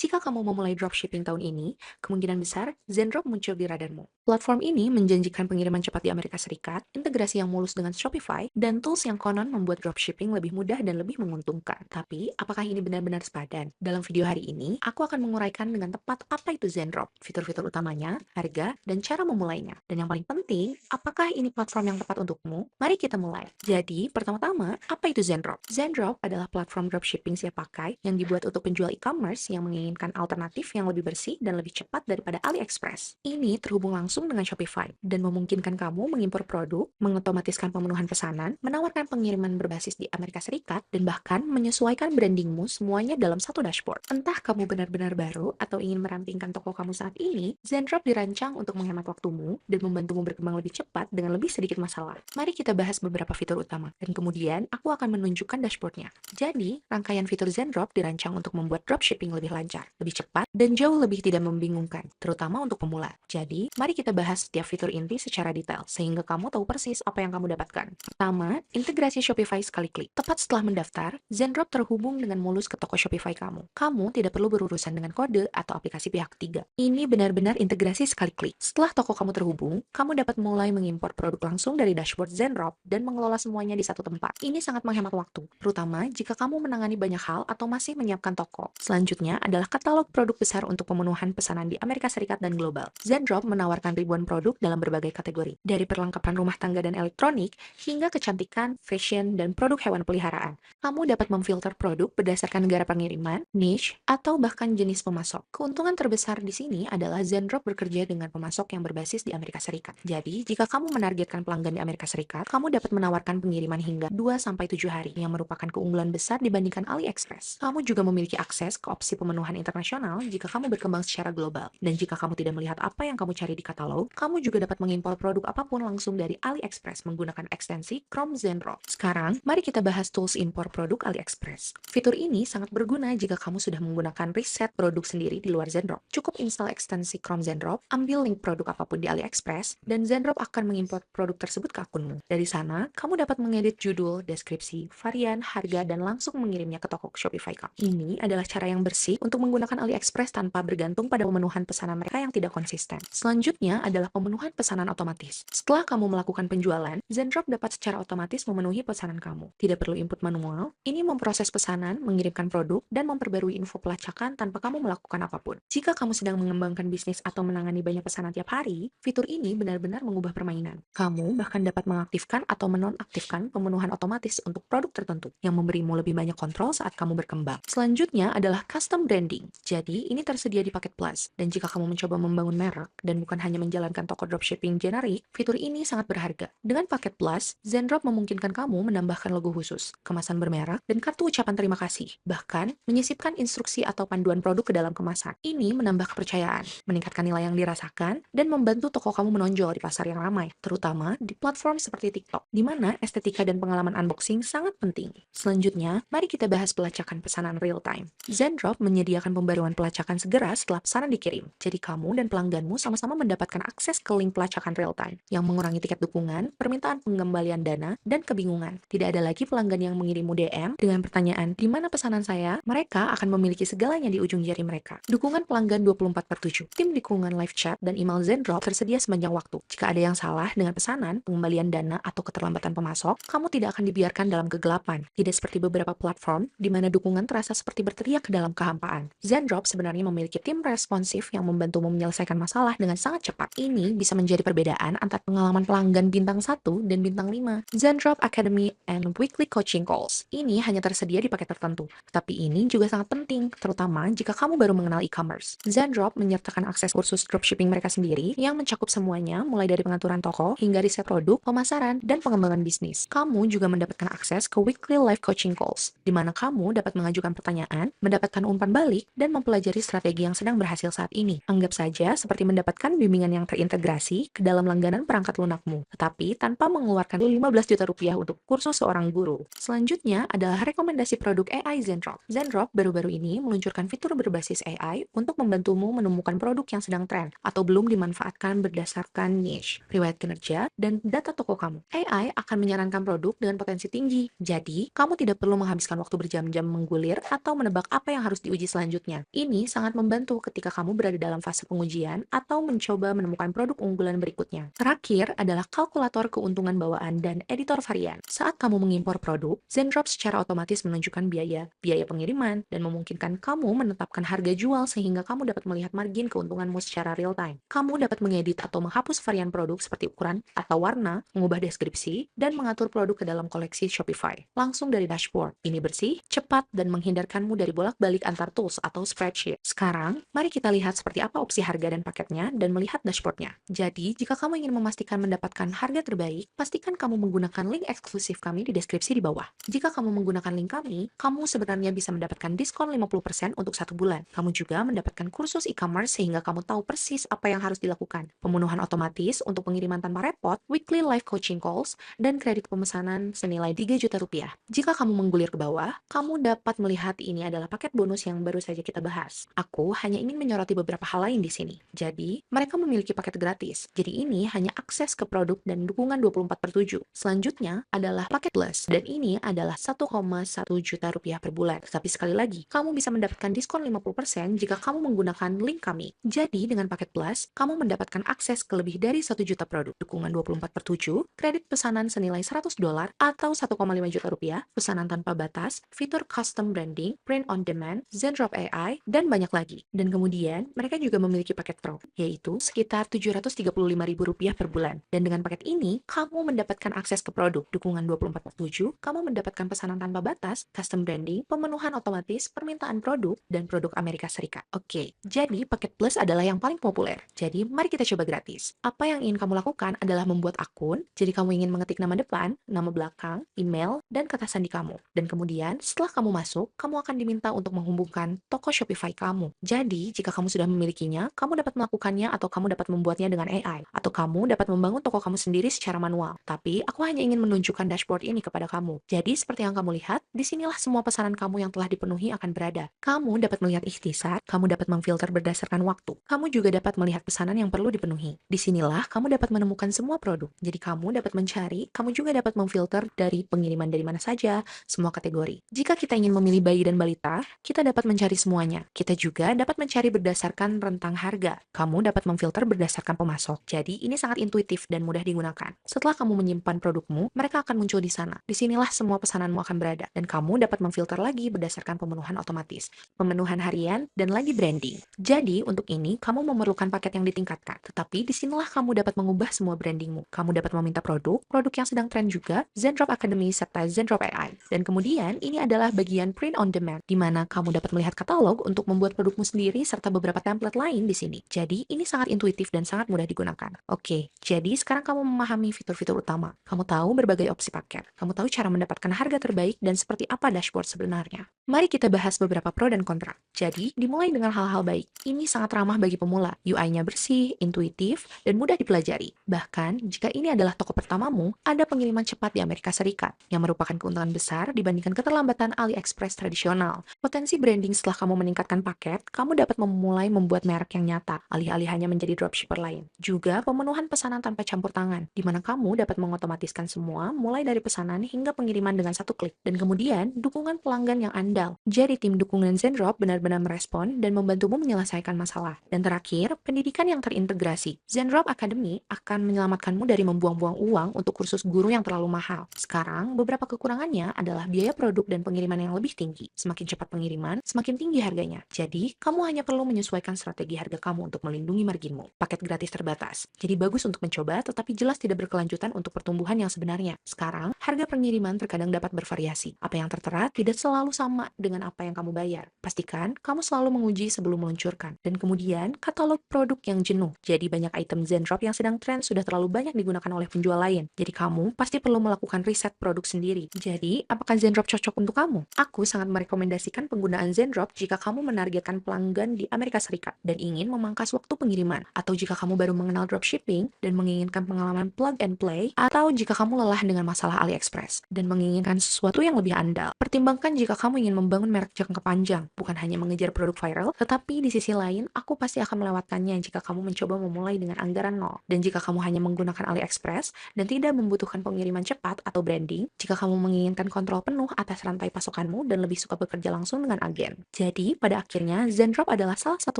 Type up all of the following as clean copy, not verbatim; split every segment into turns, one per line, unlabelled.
Jika kamu memulai dropshipping tahun ini, kemungkinan besar Zendrop muncul di radarmu. Platform ini menjanjikan pengiriman cepat di Amerika Serikat, integrasi yang mulus dengan Shopify, dan tools yang konon membuat dropshipping lebih mudah dan lebih menguntungkan. Tapi, apakah ini benar-benar sepadan? Dalam video hari ini, aku akan menguraikan dengan tepat apa itu Zendrop, fitur-fitur utamanya, harga, dan cara memulainya. Dan yang paling penting, apakah ini platform yang tepat untukmu? Mari kita mulai. Jadi, pertama-tama, apa itu Zendrop? Zendrop adalah platform dropshipping siap pakai yang dibuat untuk penjual e-commerce yang menginginkan alternatif yang lebih bersih dan lebih cepat daripada AliExpress. Ini terhubung langsung dengan Shopify dan memungkinkan kamu mengimpor produk, mengotomatiskan pemenuhan pesanan, menawarkan pengiriman berbasis di Amerika Serikat, dan bahkan menyesuaikan brandingmu semuanya dalam satu dashboard. Entah kamu benar-benar baru atau ingin merampingkan toko kamu saat ini, Zendrop dirancang untuk menghemat waktumu dan membantumu berkembang lebih cepat dengan lebih sedikit masalah. Mari kita bahas beberapa fitur utama, dan kemudian aku akan menunjukkan dashboardnya. Jadi, rangkaian fitur Zendrop dirancang untuk membuat dropshipping lebih lancar, lebih cepat, dan jauh lebih tidak membingungkan, terutama untuk pemula. Jadi, mari kita bahas setiap fitur inti secara detail, sehingga kamu tahu persis apa yang kamu dapatkan. Pertama, integrasi Shopify sekali klik. Tepat setelah mendaftar, Zendrop terhubung dengan mulus ke toko Shopify kamu. Kamu tidak perlu berurusan dengan kode atau aplikasi pihak ketiga. Ini benar-benar integrasi sekali klik. Setelah toko kamu terhubung, kamu dapat mulai mengimpor produk langsung dari dashboard Zendrop dan mengelola semuanya di satu tempat. Ini sangat menghemat waktu, terutama jika kamu menangani banyak hal atau masih menyiapkan toko. Selanjutnya adalah katalog produk besar untuk pemenuhan pesanan di Amerika Serikat dan global. Zendrop menawarkan ribuan produk dalam berbagai kategori, dari perlengkapan rumah tangga dan elektronik hingga kecantikan, fashion, dan produk hewan peliharaan. Kamu dapat memfilter produk berdasarkan negara pengiriman, niche, atau bahkan jenis pemasok. Keuntungan terbesar di sini adalah Zendrop bekerja dengan pemasok yang berbasis di Amerika Serikat. Jadi, jika kamu menargetkan pelanggan di Amerika Serikat, kamu dapat menawarkan pengiriman hingga 2-7 hari, yang merupakan keunggulan besar dibandingkan AliExpress. Kamu juga memiliki akses ke opsi pemenuhan internasional jika kamu berkembang secara global. Dan jika kamu tidak melihat apa yang kamu cari di katalog, kamu juga dapat mengimpor produk apapun langsung dari AliExpress menggunakan ekstensi Chrome Zendrop. Sekarang, mari kita bahas tools impor produk AliExpress. Fitur ini sangat berguna jika kamu sudah menggunakan riset produk sendiri di luar Zendrop. Cukup install ekstensi Chrome Zendrop, ambil link produk apapun di AliExpress, dan Zendrop akan mengimpor produk tersebut ke akunmu. Dari sana, kamu dapat mengedit judul, deskripsi, varian, harga, dan langsung mengirimnya ke toko Shopify kamu. Ini adalah cara yang bersih untuk menggunakan AliExpress tanpa bergantung pada pemenuhan pesanan mereka yang tidak konsisten. Selanjutnya adalah pemenuhan pesanan otomatis. Setelah kamu melakukan penjualan, Zendrop dapat secara otomatis memenuhi pesanan kamu. Tidak perlu input manual, ini memproses pesanan, mengirimkan produk, dan memperbarui info pelacakan tanpa kamu melakukan apapun. Jika kamu sedang mengembangkan bisnis atau menangani banyak pesanan tiap hari, fitur ini benar-benar mengubah permainan. Kamu bahkan dapat mengaktifkan atau menonaktifkan pemenuhan otomatis untuk produk tertentu, yang memberimu lebih banyak kontrol saat kamu berkembang. Selanjutnya adalah custom branding. Jadi, ini tersedia di paket Plus. Dan jika kamu mencoba membangun merek, dan bukan hanya menjalankan toko dropshipping generik, fitur ini sangat berharga. Dengan paket Plus, Zendrop memungkinkan kamu menambahkan logo khusus, kemasan bermerek, dan kartu ucapan terima kasih. Bahkan, menyisipkan instruksi atau panduan produk ke dalam kemasan. Ini menambah kepercayaan, meningkatkan nilai yang dirasakan, dan membantu toko kamu menonjol di pasar yang ramai, terutama di platform seperti TikTok, di mana estetika dan pengalaman unboxing sangat penting. Selanjutnya, mari kita bahas pelacakan pesanan real time. Zendrop menyediakan pembaruan pelacakan segera setelah pesanan dikirim. Jadi kamu dan pelangganmu sama-sama mendapatkan akses ke link pelacakan real time, yang mengurangi tiket dukungan, permintaan pengembalian dana, dan kebingungan. Tidak ada lagi pelanggan yang mengirimu DM dengan pertanyaan, di mana pesanan saya? Mereka akan memiliki segalanya di ujung jari mereka. Dukungan pelanggan 24/7. Tim dukungan live chat dan email Zendrop tersedia sepanjang waktu. Jika ada yang salah dengan pesanan, pengembalian dana, atau keterlambatan pemasok, kamu tidak akan dibiarkan dalam kegelapan. Tidak seperti beberapa platform, di mana dukungan terasa seperti berteriak ke dalam kehampaan. Zendrop sebenarnya memiliki tim responsif yang membantumu menyelesaikan masalah dengan sangat cepat. Ini bisa menjadi perbedaan antara pengalaman pelanggan bintang 1 dan bintang 5. Zendrop Academy and Weekly Coaching Calls. Ini hanya tersedia di paket tertentu, tapi ini juga sangat penting, terutama jika kamu baru mengenal e-commerce. Zendrop menyertakan akses kursus dropshipping mereka sendiri yang mencakup semuanya, mulai dari pengaturan toko hingga riset produk, pemasaran, dan pengembangan bisnis. Kamu juga mendapatkan akses ke weekly live coaching calls, di mana kamu dapat mengajukan pertanyaan, mendapatkan umpan balik, dan mempelajari strategi yang sedang berhasil saat ini. Anggap saja seperti mendapatkan bimbingan yang terintegrasi ke dalam langganan perangkat lunakmu, tetapi tanpa mengeluarkan 15 juta rupiah untuk kursus seorang guru. Selanjutnya adalah rekomendasi produk AI Zendrop. Zendrop baru-baru ini meluncurkan fitur berbasis AI untuk membantumu menemukan produk yang sedang tren atau belum dimanfaatkan berdasarkan niche, riwayat kinerja, dan data toko kamu. AI akan menyarankan produk dengan potensi tinggi, jadi kamu tidak perlu menghabiskan waktu berjam-jam menggulir atau menebak apa yang harus diuji selanjutnya. selanjutnya. Ini sangat membantu ketika kamu berada dalam fase pengujian atau mencoba menemukan produk unggulan berikutnya. Terakhir adalah kalkulator keuntungan bawaan dan editor varian. Saat kamu mengimpor produk, Zendrop secara otomatis menunjukkan biaya pengiriman, dan memungkinkan kamu menetapkan harga jual sehingga kamu dapat melihat margin keuntunganmu secara real time. Kamu dapat mengedit atau menghapus varian produk seperti ukuran atau warna, mengubah deskripsi, dan mengatur produk ke dalam koleksi Shopify langsung dari dashboard. Ini bersih, cepat, dan menghindarkanmu dari bolak-balik antar tools atau spreadsheet. Sekarang, mari kita lihat seperti apa opsi harga dan paketnya dan melihat dashboardnya. Jadi, jika kamu ingin memastikan mendapatkan harga terbaik, pastikan kamu menggunakan link eksklusif kami di deskripsi di bawah. Jika kamu menggunakan link kami, kamu sebenarnya bisa mendapatkan diskon 50% untuk 1 bulan. Kamu juga mendapatkan kursus e-commerce sehingga kamu tahu persis apa yang harus dilakukan. Pemenuhan otomatis untuk pengiriman tanpa repot, weekly live coaching calls, dan kredit pemesanan senilai 3 juta rupiah. Jika kamu menggulir ke bawah, kamu dapat melihat ini adalah paket bonus yang baru saja kita bahas. Aku hanya ingin menyoroti beberapa hal lain di sini. Jadi, mereka memiliki paket gratis. Jadi ini hanya akses ke produk dan dukungan 24/7. Selanjutnya adalah paket plus, dan ini adalah 1,1 juta rupiah per bulan. Tapi sekali lagi, kamu bisa mendapatkan diskon 50% jika kamu menggunakan link kami. Jadi, dengan paket plus, kamu mendapatkan akses ke lebih dari 1 juta produk, dukungan 24/7, kredit pesanan senilai $100 atau 1,5 juta rupiah, pesanan tanpa batas, fitur custom branding, print on demand, Zendrop AI, dan banyak lagi. Dan kemudian, mereka juga memiliki paket pro, yaitu sekitar Rp735.000 per bulan. Dan dengan paket ini, kamu mendapatkan akses ke produk, dukungan 24/7, kamu mendapatkan pesanan tanpa batas, custom branding, pemenuhan otomatis, permintaan produk, dan produk Amerika Serikat. Oke, jadi paket plus adalah yang paling populer. Jadi, mari kita coba gratis. Apa yang ingin kamu lakukan adalah membuat akun, jadi kamu ingin mengetik nama depan, nama belakang, email, dan kata sandi kamu. Dan kemudian, setelah kamu masuk, kamu akan diminta untuk menghubungkan toko Shopify kamu. Jadi, jika kamu sudah memilikinya, kamu dapat melakukannya atau kamu dapat membuatnya dengan AI. Atau kamu dapat membangun toko kamu sendiri secara manual. Tapi, aku hanya ingin menunjukkan dashboard ini kepada kamu. Jadi, seperti yang kamu lihat, disinilah semua pesanan kamu yang telah dipenuhi akan berada. Kamu dapat melihat ikhtisar, kamu dapat memfilter berdasarkan waktu. Kamu juga dapat melihat pesanan yang perlu dipenuhi. Disinilah kamu dapat menemukan semua produk. Jadi, kamu dapat mencari, kamu juga dapat memfilter dari pengiriman dari mana saja, semua kategori. Jika kita ingin memilih bayi dan balita, kita dapat mencari semuanya. Kita juga dapat mencari berdasarkan rentang harga. Kamu dapat memfilter berdasarkan pemasok. Jadi, ini sangat intuitif dan mudah digunakan. Setelah kamu menyimpan produkmu, mereka akan muncul di sana. Disinilah semua pesananmu akan berada. Dan kamu dapat memfilter lagi berdasarkan pemenuhan otomatis, pemenuhan harian, dan lagi branding. Jadi, untuk ini, kamu memerlukan paket yang ditingkatkan. Tetapi, disinilah kamu dapat mengubah semua brandingmu. Kamu dapat meminta produk yang sedang tren juga, Zendrop Academy, serta Zendrop AI. Dan kemudian, ini adalah bagian print on demand, di mana kamu dapat melihat katalog untuk membuat produkmu sendiri serta beberapa template lain di sini. Jadi, ini sangat intuitif dan sangat mudah digunakan. Oke, jadi sekarang kamu memahami fitur-fitur utama. Kamu tahu berbagai opsi paket. Kamu tahu cara mendapatkan harga terbaik dan seperti apa dashboard sebenarnya. Mari kita bahas beberapa pro dan kontra. Jadi, dimulai dengan hal-hal baik. Ini sangat ramah bagi pemula. UI-nya bersih, intuitif, dan mudah dipelajari. Bahkan, jika ini adalah toko pertamamu, ada pengiriman cepat di Amerika Serikat, yang merupakan keuntungan besar dibandingkan keterlambatan AliExpress tradisional. Potensi branding setelah kamu meningkatkan paket, kamu dapat memulai membuat merek yang nyata, alih-alih hanya menjadi dropshipper lain. Juga pemenuhan pesanan tanpa campur tangan, di mana kamu dapat mengotomatiskan semua, mulai dari pesanan hingga pengiriman dengan satu klik. Dan kemudian, dukungan pelanggan yang andal. Jadi tim dukungan Zendrop benar-benar merespon dan membantumu menyelesaikan masalah. Dan terakhir, pendidikan yang terintegrasi. Zendrop Academy akan menyelamatkanmu dari membuang-buang uang untuk kursus guru yang terlalu mahal. Sekarang, beberapa kekurangannya adalah biaya produk dan pengiriman yang lebih tinggi. Semakin cepat pengiriman, semakin tinggi harganya. Jadi, kamu hanya perlu menyesuaikan strategi harga kamu untuk melindungi marginmu. Paket gratis terbatas. Jadi bagus untuk mencoba, tetapi jelas tidak berkelanjutan untuk pertumbuhan yang sebenarnya. Sekarang, harga pengiriman terkadang dapat bervariasi. Apa yang tertera tidak selalu sama dengan apa yang kamu bayar. Pastikan kamu selalu menguji sebelum meluncurkan. Dan kemudian, katalog produk yang jenuh. Jadi banyak item Zendrop yang sedang tren sudah terlalu banyak digunakan oleh penjual lain. Jadi kamu pasti perlu melakukan riset produk sendiri. Jadi, apakah Zendrop cocok untuk kamu? Aku sangat merekomendasikan penggunaan Zendrop jika kamu menargetkan pelanggan di Amerika Serikat dan ingin memangkas waktu pengiriman, atau jika kamu baru mengenal dropshipping dan menginginkan pengalaman plug and play, atau jika kamu lelah dengan masalah AliExpress dan menginginkan sesuatu yang lebih andal. Pertimbangkan jika kamu ingin membangun merek jangka panjang, bukan hanya mengejar produk viral, tetapi di sisi lain, aku pasti akan melewatkannya jika kamu mencoba memulai dengan anggaran nol. Dan jika kamu hanya menggunakan AliExpress dan tidak membutuhkan pengiriman cepat atau branding, jika kamu menginginkan kontrol penuh atas rantai pasokanmu dan lebih suka bekerja langsung dengan agen. Jadi, pada akhirnya, Zendrop adalah salah satu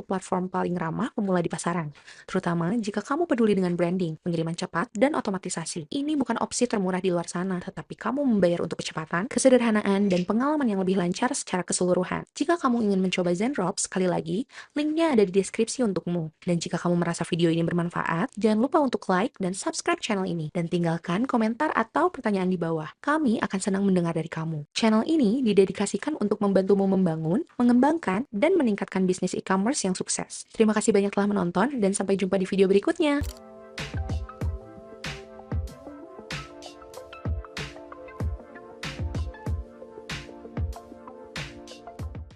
platform paling ramah pemula di pasaran, terutama jika kamu peduli dengan branding, pengiriman cepat, dan otomatisasi. Ini bukan opsi termurah di luar sana, tetapi kamu membayar untuk kecepatan, kesederhanaan, dan pengalaman yang lebih lancar secara keseluruhan. Jika kamu ingin mencoba Zendrop, sekali lagi, linknya ada di deskripsi untukmu. Dan jika kamu merasa video ini bermanfaat, jangan lupa untuk like dan subscribe channel ini, dan tinggalkan komentar atau pertanyaan di bawah. Kami akan senang mendengar dari kamu. Channel ini didedikasikan untuk membantumu membangun, mengembangkan, dan meningkatkan bisnis e-commerce yang sukses. Terima kasih banyak telah menonton, dan sampai jumpa di video berikutnya.